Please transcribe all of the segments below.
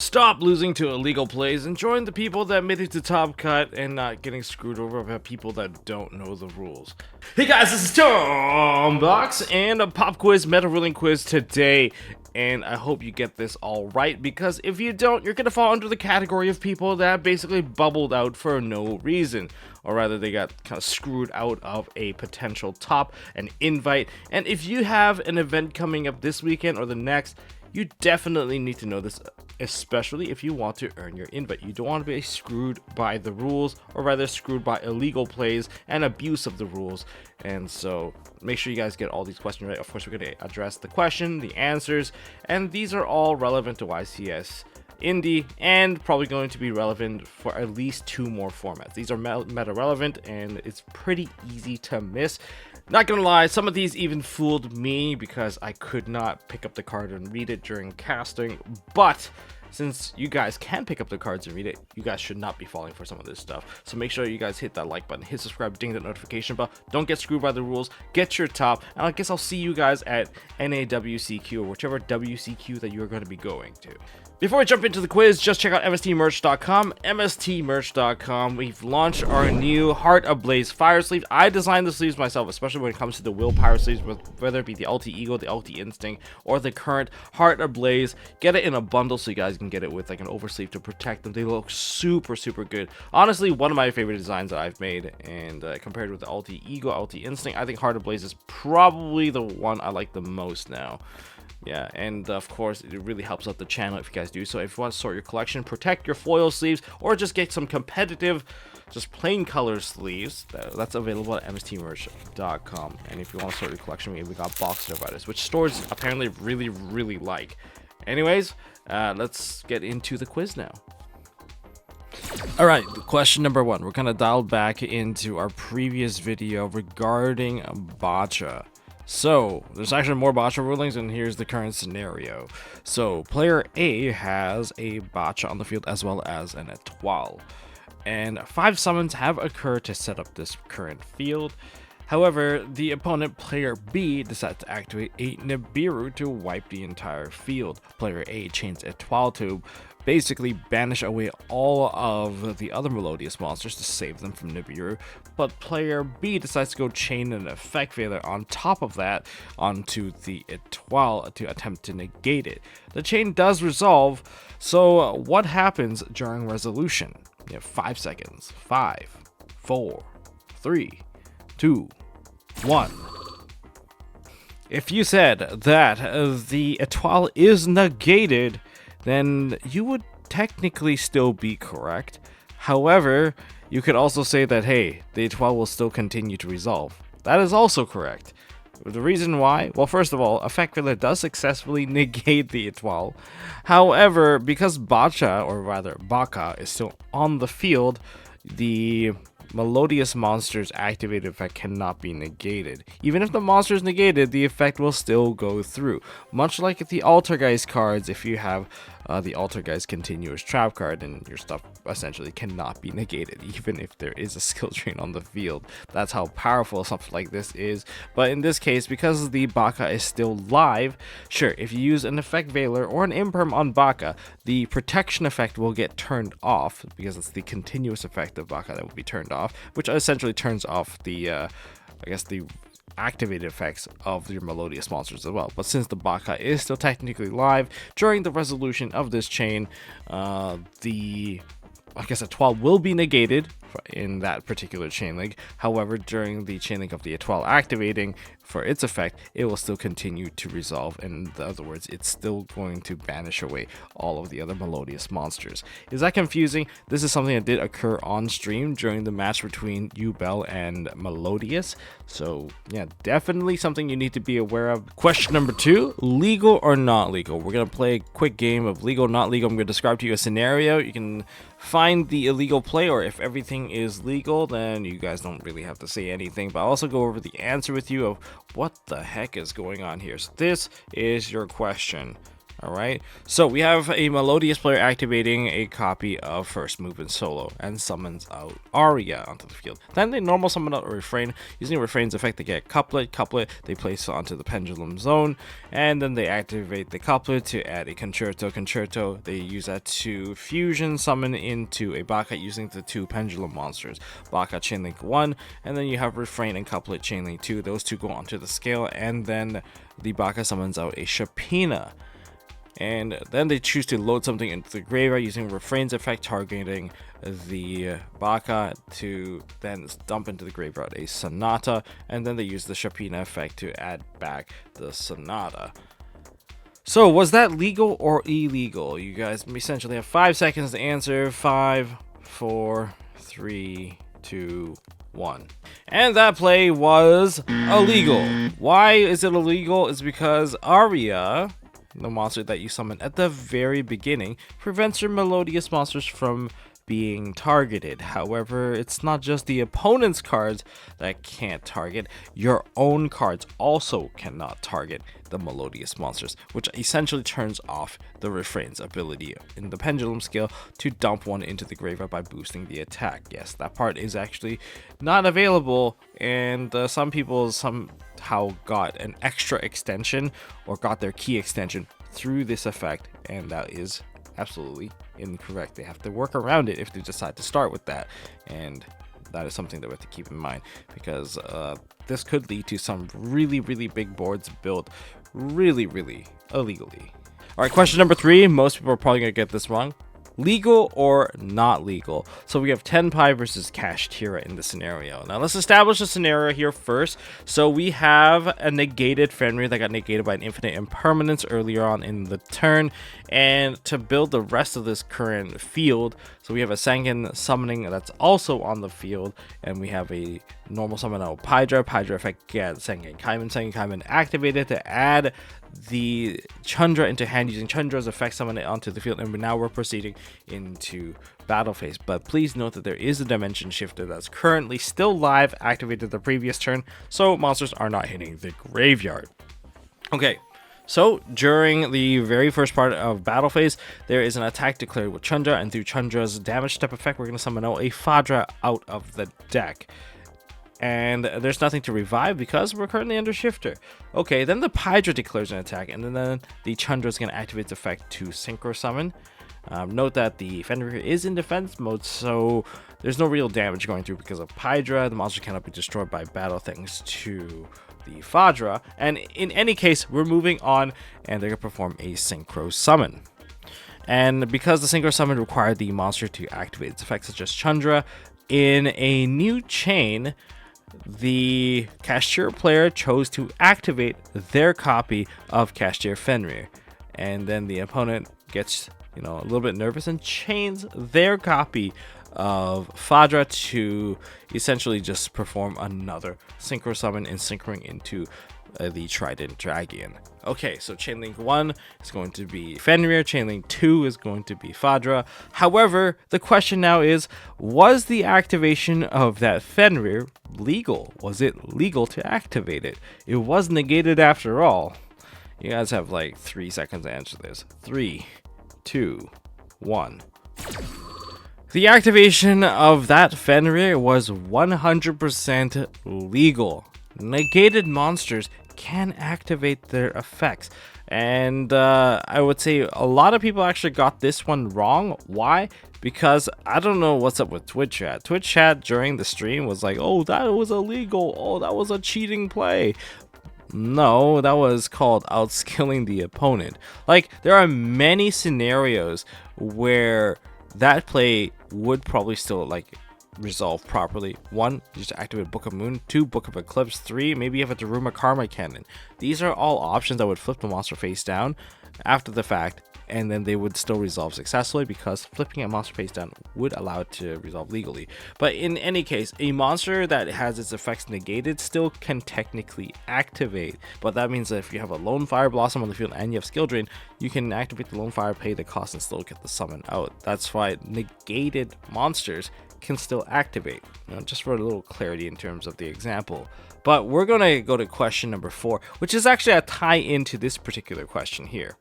Stop losing to illegal plays and join the people that made it to top cut and not getting screwed over by people that don't know the rules. Hey guys, this is Tom Box and a pop quiz, meta ruling quiz today. And I hope you get this all right, because if you don't, you're gonna fall under the category of people that basically bubbled out for no reason. Or rather, they got kind of screwed out of a potential top, an invite. And if you have an event coming up this weekend or the next, you definitely need to know this, especially if you want to earn your invite. You don't want to be screwed by the rules, or rather screwed by illegal plays and abuse of the rules. And so make sure you guys get all these questions right. Of course, we're going to address the question, the answers, and these are all relevant to YCS Indie and probably going to be relevant for at least 2 more formats. These are meta relevant and it's pretty easy to miss. Not gonna lie, some of these even fooled me because I could not pick up the card and read it during casting, but since you guys can pick up the cards and read it, you guys should not be falling for some of this stuff. So make sure you guys hit that like button, hit subscribe, ding that notification bell. Don't get screwed by the rules, get your top, and I guess I'll see you guys at NAWCQ or whichever WCQ that you're going to be going to. Before we jump into the quiz, just check out MST.merch.com. MST.merch.com. We've launched our new Heart Ablaze fire sleeve. I designed the sleeves myself, especially when it comes to the willpower sleeves, whether it be the Ulti Ego, the Ulti Instinct, or the current Heart Ablaze. Get it in a bundle so you guys can get it with like an oversleeve to protect them. They look super good. Honestly, one of my favorite designs that I've made, and compared with the Ulti Ego, Ulti Instinct, I think Heart Ablaze is probably the one I like the most now. Yeah, and of course, it really helps out the channel if you guys do so. If you want to sort your collection, protect your foil sleeves, or just get some competitive, just plain color sleeves, that's available at MSTmerch.com. And if you want to sort your collection, we got box dividers, which stores apparently really like. Anyways, let's get into the quiz now. Alright, question number 1. We're gonna dial back into our previous video regarding Bota. So, there's actually more Bota rulings, and here's the current scenario. So, player A has a Bota on the field as well as an Étoile, and 5 summons have occurred to set up this current field. However, the opponent, player B, decides to activate a Nibiru to wipe the entire field. Player A chains Étoile to basically banish away all of the other Melodious monsters to save them from Nibiru, but player B decides to go chain an Effect Veiler on top of that onto the Étoile to attempt to negate it. The chain does resolve, so what happens during resolution? You have 5 seconds. 5, 4, 3, 2, 1. If you said that the Étoile is negated, then you would technically still be correct. However, you could also say that, hey, the Étoile will still continue to resolve. That is also correct. The reason why? Well, first of all, Effect Veiler does successfully negate the Étoile. However, because Bota, or rather Baka, is still on the field, the Melodious monster's activated effect cannot be negated. Even if the monster is negated, the effect will still go through. Much like the Altergeist cards, if you have the Altergeist continuous trap card, and your stuff essentially cannot be negated, even if there is a skill drain on the field. That's how powerful something like this is. But in this case, because the Baka is still live, sure, if you use an Effect Veiler or an Imperm on Baka, the protection effect will get turned off, because it's the continuous effect of Baka that will be turned off, which essentially turns off the, I guess, the activated effects of your Melodious monsters as well. But since the Baka is still technically live, during the resolution of this chain, I guess Étoile will be negated in that particular chain link. However, during the chain link of the Étoile activating for its effect, it will still continue to resolve. In other words, it's still going to banish away all of the other Melodious monsters. Is that confusing? This is something that did occur on stream during the match between Yubel and Melodious. So yeah, definitely something you need to be aware of. Question number 2, legal or not legal? We're going to play a quick game of legal, not legal. I'm going to describe to you a scenario. You can find the illegal play, or if everything is legal, then you guys don't really have to say anything, but I'll also go over the answer with you of what the heck is going on here. So this is your question. Alright, so we have a Melodious player activating a copy of First Move in solo and summons out Aria onto the field. Then they normal summon out a Refrain. Using Refrain's effect, they get Couplet, they place it onto the Pendulum Zone, and then they activate the Couplet to add a Concerto. They use that to fusion summon into a Baka using the two Pendulum monsters, Baka Chainlink 1, and then you have Refrain and Couplet Chainlink 2. Those two go onto the scale, and then the Baka summons out a Shapina. And then they choose to load something into the graveyard using Refrain's effect, targeting the Baka to then dump into the graveyard a Sonata, and then they use the Shapina effect to add back the Sonata. So was that legal or illegal? You guys essentially have 5 seconds to answer. 5, 4, 3, 2, 1. And that play was illegal. Why is it illegal? It's because Aria, the monster that you summon at the very beginning, prevents your Melodious monsters from being targeted. However, it's not just the opponent's cards that can't target, your own cards also cannot target the Melodious monsters, which essentially turns off the Refrain's ability in the Pendulum scale to dump one into the graveyard by boosting the attack. Yes, that part is actually not available, and some people somehow got an extra extension or got their key extension through this effect, and that is absolutely incorrect. They have to work around it if they decide to start with that, and that is something that we have to keep in mind, because this could lead to some really big boards built really illegally. All right, question number 3. Most people are probably gonna get this wrong. Legal or not legal? So we have Tenpai versus Kashtira in the scenario. Now let's establish a scenario here first. So we have a negated Fenrir that got negated by an infinite impermanence earlier on in the turn, and to build the rest of this current field, so we have a Sangen summoning that's also on the field, and we have a normal summon out Pydra effect, get Sangen Kaiman activated to add the Chandra into hand using Chandra's effect, summon it onto the field, and now we're proceeding into battle phase. But please note that there is a dimension shifter that's currently still live, activated the previous turn, so monsters are not hitting the graveyard. Okay, so during the very first part of battle phase, there is an attack declared with Chandra, and through Chandra's damage step effect, we're going to summon out a Fadra out of the deck. And there's nothing to revive because we're currently under shifter. Okay, then the Pydra declares an attack, and then the Chandra is going to activate its effect to synchro summon. Note that the Fenrir is in defense mode, so there's no real damage going through because of Pydra. The monster cannot be destroyed by battle thanks to the Fadra. And in any case, we're moving on, and they're going to perform a synchro summon. And because the synchro summon required the monster to activate its effects such as Chandra, in a new chain, the Kashtira player chose to activate their copy of Kashtira Fenrir, and then the opponent gets a little bit nervous and chains their copy of Fadra to essentially just perform another synchro summon and synchroing into the Trident Dragon. Okay, so Chainlink 1 is going to be Fenrir, Chainlink 2 is going to be Fadra. However, the question now is, was the activation of that Fenrir legal? Was it legal to activate it? It was negated after all. You guys have like 3 seconds to answer this. 3, 2, 1. The activation of that Fenrir was 100% legal. Negated monsters can activate their effects, and I would say a lot of people actually got this one wrong. Why? Because I don't know what's up with Twitch chat. Twitch chat during the stream was like, oh, that was illegal, oh, that was a cheating play. No, that was called outskilling the opponent. Like, there are many scenarios where that play would probably still resolve properly. 1, you just activate Book of Moon. 2, Book of Eclipse. 3, maybe you have a Daruma Karma Cannon. These are all options that would flip the monster face down after the fact, and then they would still resolve successfully because flipping a monster face down would allow it to resolve legally. But in any case, a monster that has its effects negated still can technically activate, but that means that if you have a Lone Fire Blossom on the field and you have Skill Drain, you can activate the Lone Fire, pay the cost, and still get the summon out. That's why negated monsters can still activate, just for a little clarity in terms of the example. But we're going to go to question number 4, which is actually a tie into this particular question here.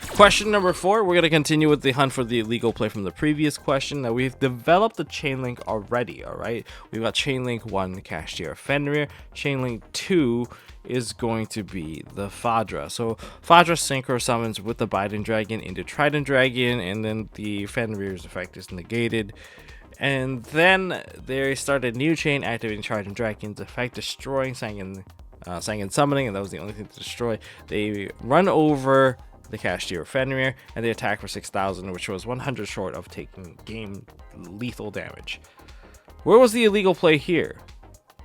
Question number 4, we're going to continue with the hunt for the illegal play from the previous question. Now, we've developed the chain link already, alright? We've got chain link 1, Kashtira Fenrir. Chain link 2 is going to be the Fadra. So, Fadra synchro summons with the Trident Dragon into Trident Dragon, and then the Fenrir's effect is negated. And then they start a new chain, activating Trident Dragon's effect, destroying Sangan summoning, and that was the only thing to destroy. They run over the Kashtira Fenrir, and they attack for 6,000, which was 100 short of taking game lethal damage. Where was the illegal play here?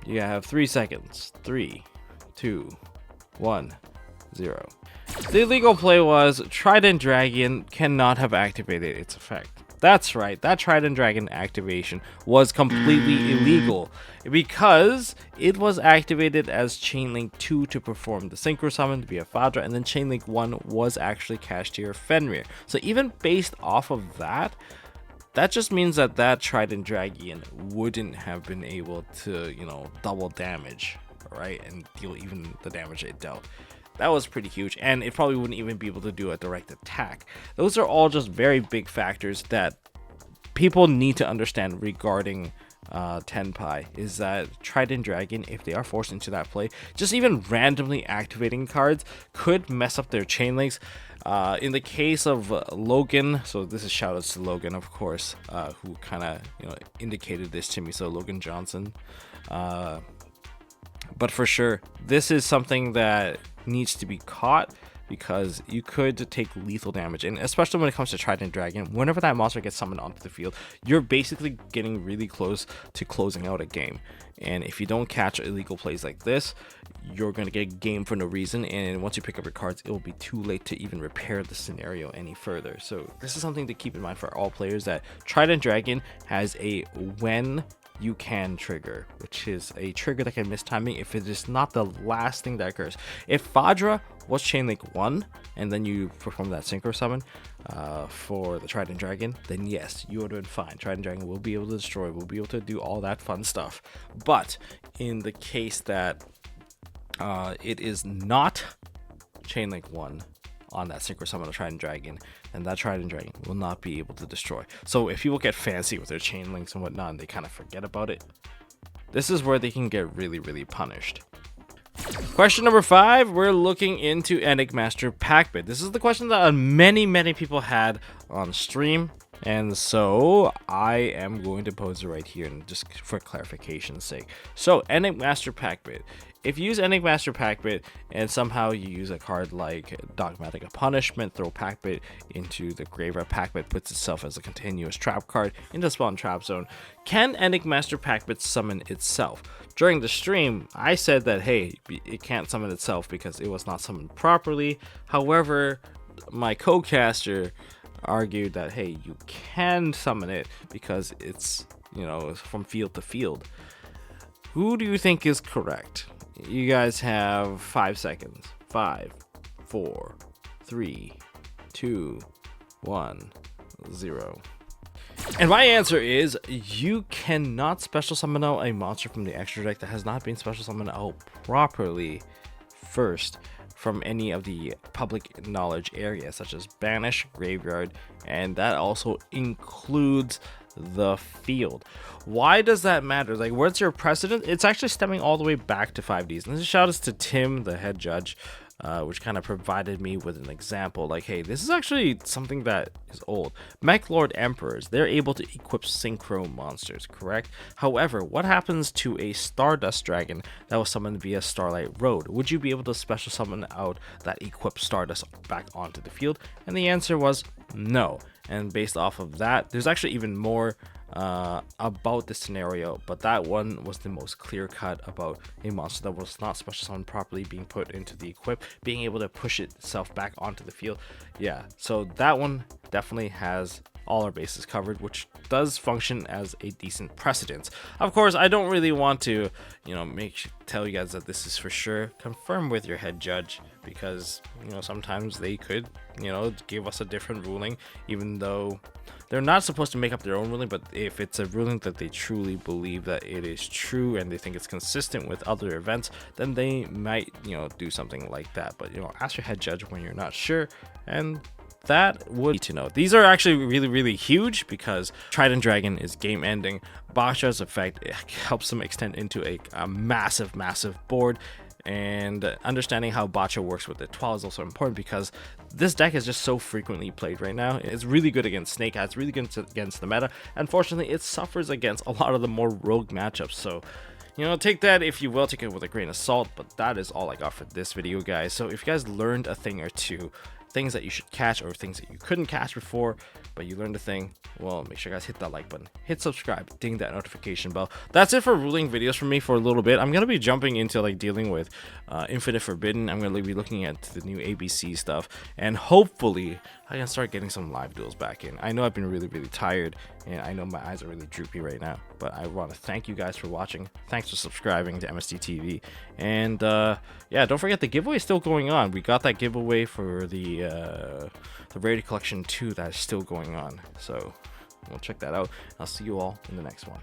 You have 3 seconds. 3, 2, 1, 0. The illegal play was Trident Dragon cannot have activated its effect. That's right, that Trident Dragon activation was completely illegal because it was activated as Chainlink 2 to perform the Synchro Summon via Fadra, and then Chainlink 1 was actually Kashtira Fenrir. So even based off of that, that just means that that Trident Dragon wouldn't have been able to, you know, double damage, right, and deal even the damage it dealt. That was pretty huge, and it probably wouldn't even be able to do a direct attack. Those are all just very big factors that people need to understand regarding Tenpai, is that Trident Dragon, if they are forced into that play, just even randomly activating cards could mess up their chain links. In the case of Logan, so this is shoutouts to Logan, of course, who kind of, you know, indicated this to me, so Logan Johnson. But for sure, this is something that needs to be caught, because you could take lethal damage, and especially when it comes to Trident Dragon, whenever that monster gets summoned onto the field, you're basically getting really close to closing out a game. And if you don't catch illegal plays like this, you're going to get game for no reason, and once you pick up your cards, it will be too late to even repair the scenario any further. So this is something to keep in mind for all players, that Trident Dragon has a when you can trigger, which is a trigger that can miss timing if it is not the last thing that occurs. If Fadra was Chainlink 1 and then you perform that Synchro Summon for the Trident Dragon, then yes, you would have been fine. Trident Dragon will be able to destroy, will be able to do all that fun stuff. But in the case that it is not Chainlink 1 on that Synchro Summon of Trident Dragon, and that Trident Dragon will not be able to destroy. So if people get fancy with their chain links and whatnot, and they kind of forget about it, this is where they can get really, really punished. Question number 5, we're looking into Enigmaster Packbit. This is the question that many people had on stream, and so I am going to pose it right here, and just for clarification's sake. So Enigmaster Packbit. If you use Enigmaster Packbit and somehow you use a card like Dogmatic Punishment, throw Packbit into the graveyard, Packbit puts itself as a continuous trap card into Spawn Trap Zone, can Enigmaster Packbit summon itself? During the stream, I said that, hey, it can't summon itself because it was not summoned properly. However, my co-caster argued that, hey, you can summon it because it's, you know, from field to field. Who do you think is correct? You guys have 5 seconds. 5, 4, 3, 2, 1, 0. And my answer is, you cannot special summon out a monster from the extra deck that has not been special summoned out properly first from any of the public knowledge areas, such as Banish, Graveyard, and that also includes the field. Why does that matter? Like, what's your precedent? It's actually stemming all the way back to 5Ds. And this is shout outs to Tim, the head judge, which kind of provided me with an example. Like, hey, this is actually something that is old. Mech Lord Emperors, they're able to equip synchro monsters, correct? However, what happens to a Stardust Dragon that was summoned via Starlight Road? Would you be able to special summon out that equipped Stardust back onto the field? And the answer was no. And based off of that, there's actually even more about this scenario, but that one was the most clear cut about a monster that was not special summoned properly being put into the equip, being able to push itself back onto the field. Yeah, so that one definitely has all our bases covered, which does function as a decent precedent. Of course, I don't really want to, tell you guys that this is for sure. Confirm with your head judge, because sometimes they could give us a different ruling, even though they're not supposed to make up their own ruling. But if it's a ruling that they truly believe that it is true and they think it's consistent with other events, then they might do something like that. But ask your head judge when you're not sure, and that would need to know. These are actually really huge because Trident Dragon is game ending. Bota's effect, it helps them extend into a massive board, and understanding how Bota works with the 12 is also important because this deck is just so frequently played right now. It's really good against Snake Eyes, really good against the meta. Unfortunately, it suffers against a lot of the more rogue matchups, so take that if you will, take it with a grain of salt. But that is all I got for this video, guys. So if you guys learned a thing or two, things that you should catch or things that you couldn't catch before, but you learned a thing, well, make sure you guys hit that like button, hit subscribe, ding that notification bell. That's it for ruling videos for me for a little bit. I'm gonna be jumping into dealing with Infinite Forbidden. I'm gonna be looking at the new ABC stuff, and hopefully I can start getting some live duels back in. I know I've been really tired, and I know my eyes are really droopy right now, but I want to thank you guys for watching. Thanks for subscribing to MST.TV, and yeah, don't forget the giveaway is still going on. We got that giveaway for the Rarity Collection 2 that is still going on, so we'll check that out. I'll see you all in the next one.